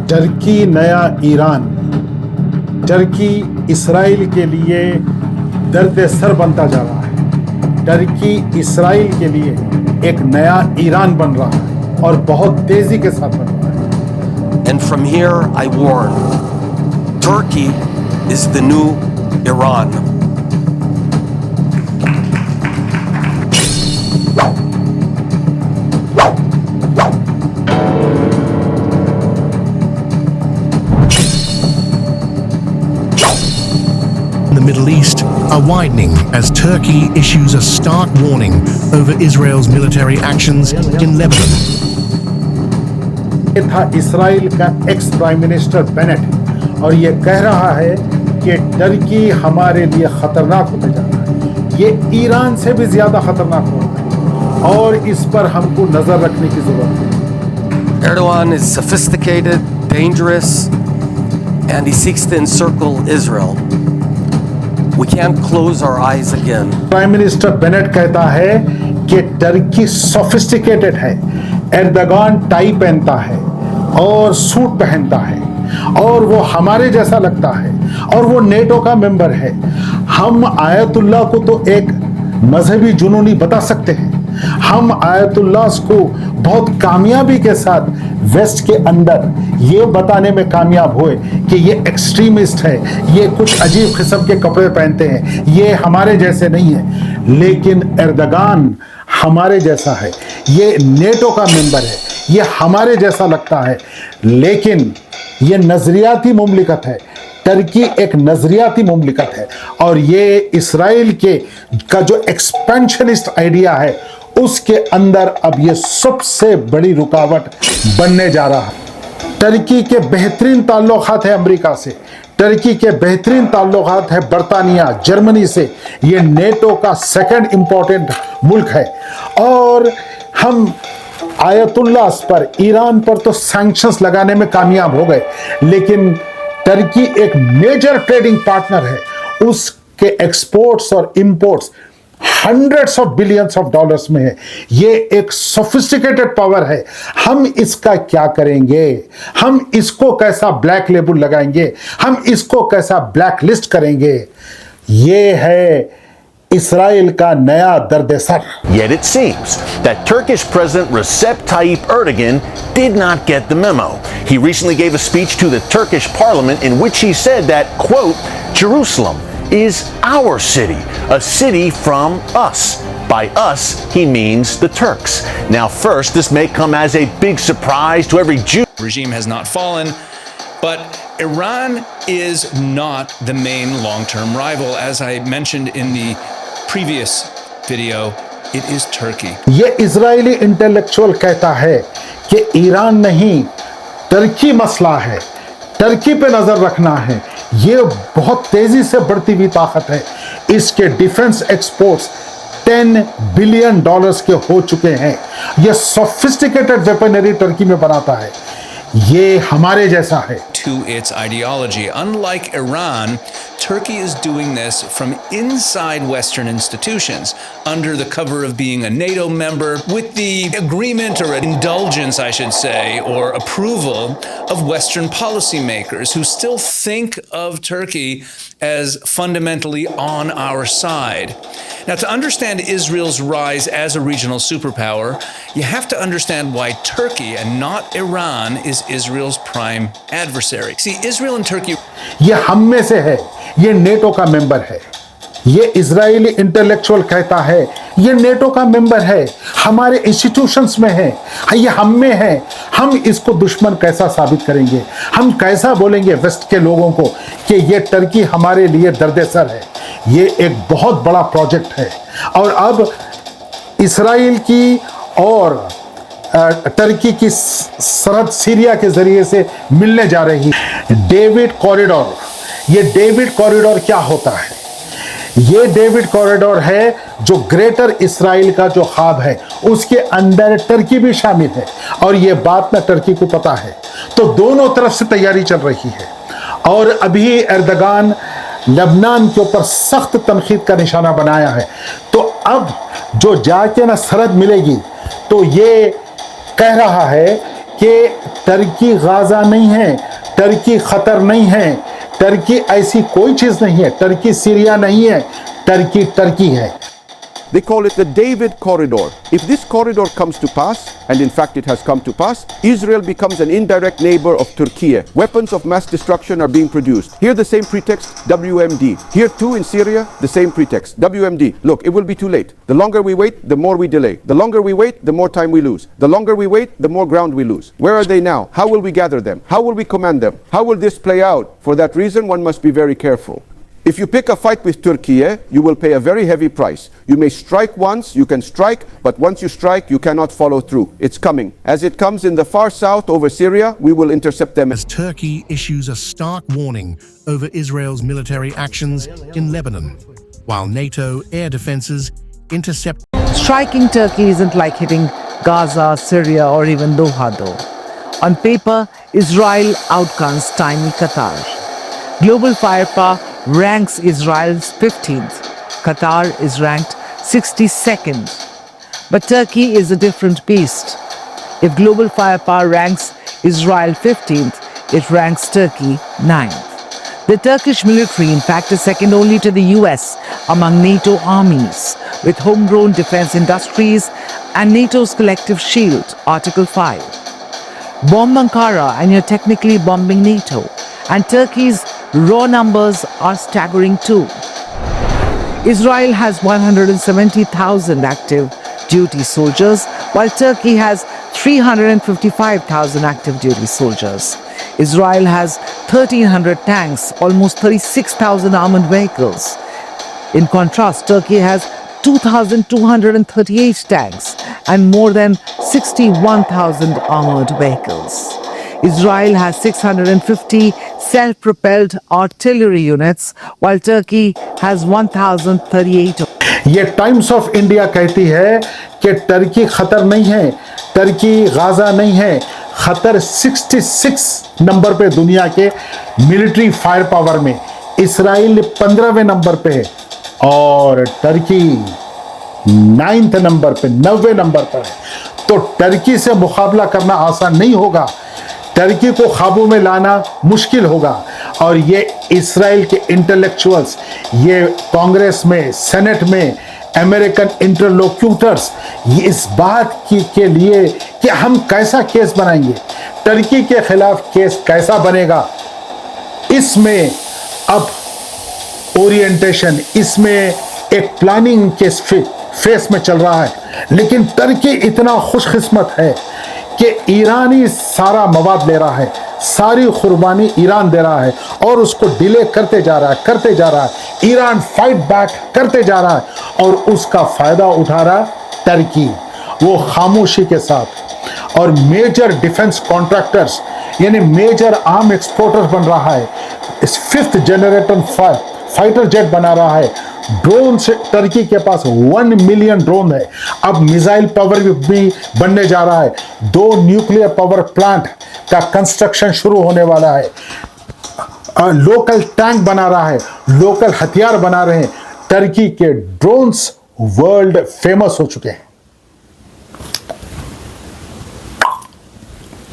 Turkey नया Iran, Turkey Israel के लिए दर्द सर बनता जा रहा है। टर्की इसराइल के लिए एक नया ईरान बन रहा है और बहुत तेजी के साथ बन रहा है। And from here I warn, Turkey is the new Iran. The Middle East are widening as Turkey issues a stark warning over Israel's military actions in Lebanon. ये था इसराइल का एक्स प्राइम मिनिस्टर बेनेट और ये कह रहा है कि Turkey हमारे लिए खतरनाक होते जा रहा है। ये ईरान से भी ज्यादा खतरनाक हो रहा है और इस पर हमको नजर रखने की जरूरत है। Erdogan is sophisticated, dangerous, and he seeks to encircle Israel. We can't close our eyes again. Prime minister Bennett कहता है कि टर्की सोफिस्टिकेटेड है, एर्दोगान टाई पहनता है और सूट पहनता है और वो हमारे जैसा लगता है और वो नेटो का मेंबर है। हम आयतुल्लाह को तो एक मजहबी जुनूनी बता सकते हैं, हम आयतुल्लाह को बहुत कामयाबी के साथ वेस्ट के अंदर ये बताने में कामयाब हुए कि ये एक्सट्रीमिस्ट है, ये कुछ अजीब किस्म के कपड़े पहनते हैं, ये हमारे जैसे नहीं है। लेकिन एर्दोगान हमारे जैसा है, ये नेटो का मेंबर है, ये हमारे जैसा लगता है, लेकिन ये नजरियाती मुमलिकत है। टर्की एक नजरियाती मुमलिकत है और ये इसराइल का जो एक्सपेंशनिस्ट आइडिया है उसके अंदर अब ये सबसे बड़ी रुकावट बनने जा रहा है। टर्की के बेहतरीन ताल्लुकात है अमेरिका से, टर्की के बेहतरीन ताल्लुकात है बरतानिया, जर्मनी से। ये नेटो का सेकंड इंपॉर्टेंट मुल्क है और हम आयतुल्लाह पर, ईरान पर तो सैंक्शंस लगाने में कामयाब हो गए, लेकिन टर्की एक मेजर ट्रेडिंग पार्टनर है। उसके एक्सपोर्ट्स और imports hundreds of billions of dollars में है। ये एक सोफिस्टिकेटेड पावर है। हम इसका क्या करेंगे? हम इसको कैसा ब्लैक लेबल लगाएंगे? हम इसको कैसा ब्लैक लिस्ट करेंगे? ये है इसराइल का नया दर्द-ए-सर। Yet it seems that Turkish President Recep Tayyip Erdogan did not get the memo. He recently gave a speech to the Turkish parliament in which he said that, quote, Jerusalem is our city, a city from us. By us, he means the Turks. Now, first, this may come as a big surprise to every Jew. The regime has not fallen, but Iran is not the main long-term rival. As I mentioned in the previous video, it is Turkey. ये Israeli intellectual कहता है कि Iran नहीं, Turkey मसला है, Turkey पे नजर रखना है। ये बहुत तेजी से बढ़ती हुई ताकत है। इसके डिफेंस एक्सपोर्ट्स 10 बिलियन डॉलर्स के हो चुके हैं। ये सोफिस्टिकेटेड वेपनरी टर्की में बनाता है। ये हमारे जैसा है। To its ideology. Unlike Iran, Turkey is doing this from inside Western institutions, under the cover of being a NATO member, with the agreement or indulgence, I should say, or approval of Western policymakers who still think of Turkey as fundamentally on our side. Now, to understand Israel's rise as a regional superpower, you have to understand why Turkey and not Iran is Israel's prime adversary. See, Israel and Turkey. ये हम में से है, ये NATO का member है। ये Israeli intellectual कहता है ये नेटो का मेंबर है, हमारे इंस्टीट्यूशंस में है, ये हम में है। हम इसको दुश्मन कैसा साबित करेंगे? हम कैसा बोलेंगे वेस्ट के लोगों को कि ये टर्की हमारे लिए दर्द-ए-सर है? ये एक बहुत बड़ा प्रोजेक्ट है और अब इसराइल की और टर्की की सरहद सीरिया के जरिए से मिलने जा रही डेविड कॉरिडोर। ये डेविड कॉरिडोर क्या होता है? ये डेविड कॉरिडोर है जो ग्रेटर इसराइल का जो ख्वाब है उसके अंदर टर्की भी शामिल है और ये बात ना टर्की को पता है। तो दोनों तरफ से तैयारी चल रही है और अभी एर्दोगान लेबनान के ऊपर सख्त तनकीद का निशाना बनाया है। तो अब जो जाके ना सरहद मिलेगी तो ये कह रहा है कि टर्की गाजा नहीं है, टर्की खतर नहीं है, टर्की ऐसी कोई चीज नहीं है, टर्की सीरिया नहीं है, टर्की टर्की है। They call it the David Corridor. If this corridor comes to pass, and in fact it has come to pass, Israel becomes an indirect neighbor of Turkey. Weapons of mass destruction are being produced. Here the same pretext, WMD. Here too in Syria, the same pretext, WMD. Look, it will be too late. The longer we wait, the more we delay. The longer we wait, the more time we lose. The longer we wait, the more ground we lose. Where are they now? How will we gather them? How will we command them? How will this play out? For that reason, one must be very careful. If you pick a fight with Turkey, you will pay a very heavy price. You may strike once, you can strike, but once you strike, you cannot follow through. It's coming. As it comes in the far south over Syria, we will intercept them. As Turkey issues a stark warning over Israel's military actions in Lebanon, while NATO air defenses intercept. Striking Turkey isn't like hitting Gaza, Syria, or even Doha, though. On paper, Israel outguns tiny Qatar. Global firepower ranks Israel's 15th. Qatar is ranked 62nd. But Turkey is a different beast. If global firepower ranks Israel 15th, it ranks Turkey 9th. The Turkish military, in fact, is second only to the US among NATO armies, with homegrown defense industries and NATO's collective shield, Article 5. Bomb Ankara and you're technically bombing NATO. And Turkey's raw numbers are staggering too. Israel has 170,000 active duty soldiers, while Turkey has 355,000 active duty soldiers. Israel has 1,300 tanks, almost 36,000 armored vehicles. In contrast, Turkey has 2,238 tanks and more than 61,000 armored vehicles. Israel has 650 self-propelled artillery units, while Turkey has 1,038. ये times of India कहती है कि Turkey खतर नहीं है, Turkey Gaza नहीं है, खतर 66 नंबर पे दुनिया के मिलिट्री फायर पावर में, इसराइल 15वें नंबर पे है और टर्की 9th नंबर पे, 90वें नंबर पर है। तो टर्की से मुकाबला करना आसान नहीं होगा, टर्की को काबू में लाना मुश्किल होगा। और ये इसराइल के इंटेलेक्चुअल्स, ये कांग्रेस में, सेनेट में, अमेरिकन इंटरलोक्यूटर्स, ये इस बात के लिए कि हम कैसा केस बनाएंगे, टर्की के खिलाफ केस कैसा बनेगा, इसमें अब ओरिएंटेशन, इसमें एक प्लानिंग के फेस में चल रहा है। लेकिन टर्की इतना खुशकिस्मत है कि ईरानी सारा मवाद ले रहा है, सारी कुर्बानी ईरान दे रहा है और उसको डिले करते जा रहा है, ईरान फाइट बैक करते जा रहा है और उसका फायदा उठा रहा टर्की, वो खामोशी के साथ। और मेजर डिफेंस कॉन्ट्रैक्टर्स यानी मेजर आर्म एक्सपोर्टर बन रहा है, इस 5th जनरेशन फाइटर जेट बना रहा है, ड्रोन से टर्की के पास 1 मिलियन ड्रोन है, अब मिसाइल पावर भी बनने जा रहा है, 2 न्यूक्लियर पावर प्लांट का कंस्ट्रक्शन शुरू होने वाला है, लोकल टैंक बना रहा है, लोकल हथियार बना रहे हैं। टर्की के ड्रोन्स वर्ल्ड फेमस हो चुके हैं।